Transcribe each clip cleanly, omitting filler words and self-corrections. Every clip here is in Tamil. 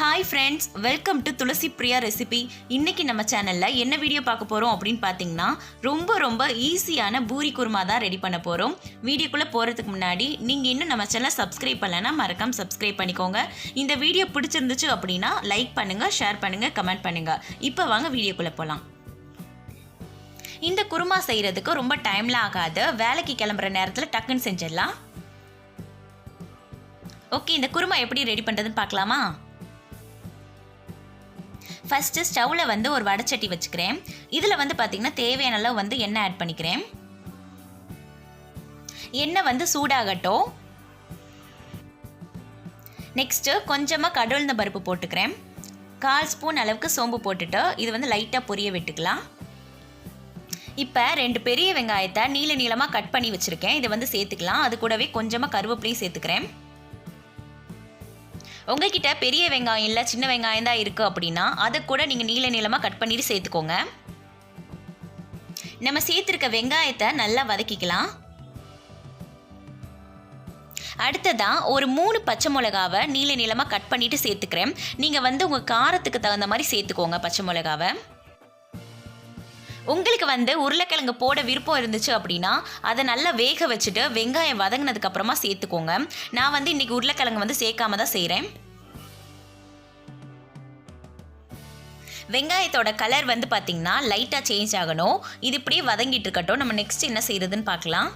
Hi friends, welcome to Tulasi Priya recipe. இன்றைக்கி நம்ம சேனலில் என்ன வீடியோ பார்க்க போகிறோம் அப்படின்னு பார்த்தீங்கன்னா, ரொம்ப ஈஸியான பூரி குருமா தான் ரெடி பண்ண போகிறோம். வீடியோக்குள்ளே போகிறதுக்கு முன்னாடி நீங்கள் இன்னும் நம்ம சேனலை சப்ஸ்கிரைப் பண்ணலைன்னா மறக்காம சப்ஸ்கிரைப் பண்ணிக்கோங்க. இந்த வீடியோ பிடிச்சிருந்துச்சு அப்படின்னா லைக் பண்ணுங்கள், ஷேர் பண்ணுங்கள், கமெண்ட் பண்ணுங்கள். இப்போ வாங்க வீடியோக்குள்ளே போகலாம். இந்த குருமா செய்கிறதுக்கு ரொம்ப டைம்லாம் ஆகாது. வேலைக்கு கிளம்புற நேரத்தில் டக்குன்னு செஞ்சிடலாம். ஓகே, இந்த குருமா எப்படி ரெடி பண்ணுறதுன்னு பார்க்கலாமா? ஃபஸ்ட்டு ஸ்டவ்வில் ஒரு வடைச்சட்டி வச்சுக்கிறேன். இதில் பார்த்தீங்கன்னா தேவையான அளவு எண்ணெய் ஆட் பண்ணிக்கிறேன். எண்ணெய் சூடாகட்டும். நெக்ஸ்ட்டு கொஞ்சமாக கடவுள்ந்த பருப்பு போட்டுக்கிறேன். 1/4 ஸ்பூன் அளவுக்கு சோம்பு போட்டுட்டு இது லைட்டாக பொரிய விட்டுக்கலாம். இப்போ 2 பெரிய வெங்காயத்தை நீளமாக கட் பண்ணி வச்சுருக்கேன். இதை சேர்த்துக்கலாம். அது கூடவே கொஞ்சமாக கருவேப்பிலையும் சேர்த்துக்கிறேன். உங்ககிட்ட பெரிய வெங்காயம் இல்லை சின்ன வெங்காயம் தான் இருக்குது அப்படின்னா அதை கூட நீங்கள் நீளமாக கட் பண்ணிட்டு சேர்த்துக்கோங்க. நம்ம சேர்த்துருக்க வெங்காயத்தை நல்லா வதக்கிக்கலாம். அடுத்ததாக ஒரு 3 பச்சை மிளகாவை நீளமாக கட் பண்ணிட்டு சேர்த்துக்கிறேன். நீங்கள் உங்கள் காரத்துக்கு தகுந்த மாதிரி சேர்த்துக்கோங்க பச்சை மிளகாவை. உங்களுக்கு உருளைக்கிழங்கு போட விருப்பம் இருந்துச்சு அப்படின்னா அதை நல்லா வேக வச்சுட்டு வெங்காயம் வதங்கினதுக்கு அப்புறமா சேர்த்துக்கோங்க. நான் இன்னைக்கு உருளைக்கிழங்கு சேர்க்காம தான் செய்கிறேன். வெங்காயத்தோட கலர் பார்த்தீங்கன்னா லைட்டாக சேஞ்ச் ஆகணும். இது இப்படியே வதங்கிட்டு இருக்கட்டும். நம்ம நெக்ஸ்ட் என்ன செய்யறதுன்னு பார்க்கலாம்.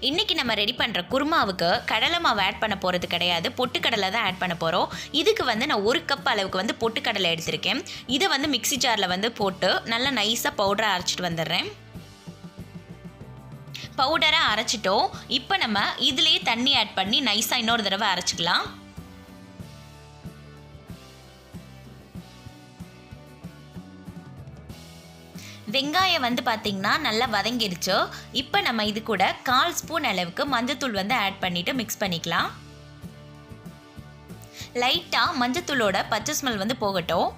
இன்றைக்கி நம்ம ரெடி பண்ணுற குருமாவுக்கு கடலை மாவு ஆட் பண்ண போகிறது கிடையாது, பொட்டுக்கடலை தான் ஆட் பண்ண போகிறோம். இதுக்கு நான் 1 கப் அளவுக்கு பொட்டுக்கடலை எடுத்திருக்கேன். இதை மிக்ஸி ஜாரில் போட்டு நல்லா நைஸாக பவுடராக அரைச்சிட்டு வந்துடுறேன். பவுடராக அரைச்சிட்டோம். இப்போ நம்ம இதுலேயே தண்ணி ஆட் பண்ணி நைஸாக இன்னொரு தடவை அரைச்சிக்கலாம். வெங்காயம் பார்த்தீங்கன்னா நல்லா வதங்கிடுச்சு. இப்போ நம்ம இது கூட 1/4 ஸ்பூன் அளவுக்கு மஞ்சத்தூள் ஆட் பண்ணிவிட்டு மிக்ஸ் பண்ணிக்கலாம். லைட்டாக மஞ்சத்தூளோட பச்சை ஸ்மெல் போகட்டும்.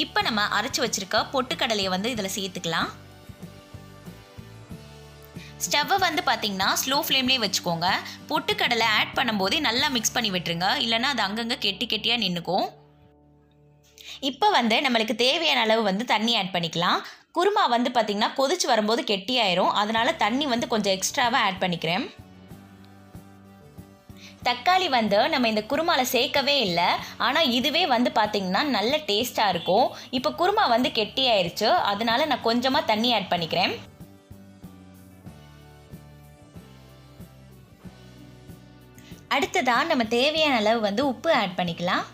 இப்போ நம்ம அரைச்சி வச்சுருக்க பொட்டுக்கடலையை இதில் சேர்த்துக்கலாம். ஸ்டவ்வை பார்த்தீங்கன்னா ஸ்லோ ஃப்ளேம்லேயே வச்சுக்கோங்க. பொட்டுக்கடலை ஆட் பண்ணும்போதே நல்லா மிக்ஸ் பண்ணி விட்டுருங்க, இல்லைன்னா அது அங்கங்கே கெட்டியாக நின்றுக்கும். இப்போ நம்மளுக்கு தேவையான அளவு தண்ணி ஆட் பண்ணிக்கலாம். குருமா பார்த்தீங்கன்னா கொதிச்சு வரும்போது கெட்டியாயிரும். அதனால தண்ணி கொஞ்சம் எக்ஸ்ட்ராவாக ஆட் பண்ணிக்கிறேன். தக்காளி நம்ம இந்த குருமாவில் சேர்க்கவே இல்லை, ஆனால் இதுவே பார்த்தீங்கன்னா நல்ல டேஸ்ட்டாக இருக்கும். இப்போ குருமா கெட்டியாயிருச்சு, அதனால நான் கொஞ்சமாக தண்ணி ஆட் பண்ணிக்கிறேன். அடுத்ததாக நம்ம தேவையான அளவு உப்பு ஆட் பண்ணிக்கலாம்.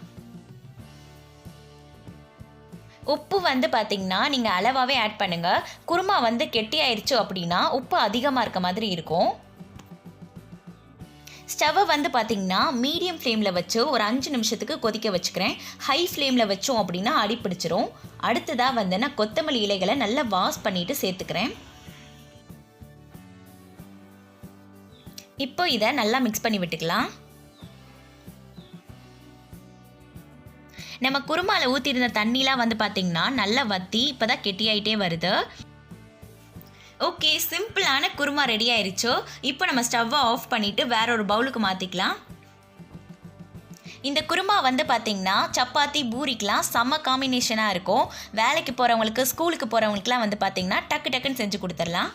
உப்பு பார்த்தீங்கன்னா நீங்கள் அளவாகவே ஆட் பண்ணுங்கள். குருமா கெட்டி ஆயிடுச்சு அப்படின்னா உப்பு அதிகமாக இருக்க மாதிரி இருக்கும். ஸ்டவ்வை பார்த்தீங்கன்னா மீடியம் ஃப்ளேமில் வச்சு ஒரு 5 நிமிஷத்துக்கு கொதிக்க வச்சுக்கிறேன். ஹை ஃப்ளேமில் வச்சோம் அப்படின்னா அடி பிடிச்சிரும். அடுத்ததாக நான் கொத்தமல்லி இலைகளை நல்லா வாஷ் பண்ணிவிட்டு சேர்த்துக்கிறேன். இப்போ இதை நல்லா மிக்ஸ் பண்ணி விட்டுக்கலாம். நம்ம குருமாவில் ஊற்றிருந்த தண்ணிலாம் பார்த்தீங்கன்னா நல்லா வற்றி இப்போ தான் கெட்டியாயிட்டே வருது. ஓகே, சிம்பிளான குருமா ரெடி ஆயிடுச்சு. இப்போ நம்ம ஸ்டவ்வை ஆஃப் பண்ணிவிட்டு வேற ஒரு பவுலுக்கு மாற்றிக்கலாம். இந்த குருமா பார்த்தீங்கன்னா சப்பாத்தி பூரிக்கெலாம் செம்ம காம்பினேஷனாக இருக்கும். வேலைக்கு போகிறவங்களுக்கு ஸ்கூலுக்கு போகிறவங்களுக்குலாம் பார்த்தீங்கன்னா டக்குன்னு செஞ்சு கொடுத்துடலாம்.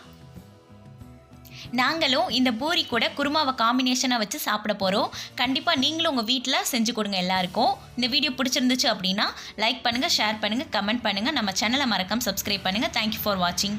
நாங்களும் இந்த பூரி கூட குருமாவை காம்பினேஷனாக வச்சு சாப்பிட போகிறோம். கண்டிப்பாக நீங்களும் உங்கள் வீட்டில் செஞ்சு கொடுங்க எல்லாருக்கும். இந்த வீடியோ பிடிச்சிருந்துச்சு அப்படின்னா லைக் பண்ணுங்கள், ஷேர் பண்ணுங்கள், கமெண்ட் பண்ணுங்கள். நம்ம சேனலை மறக்காம சப்ஸ்கிரைப் பண்ணுங்கள். தேங்க்யூ ஃபார் வாட்சிங்.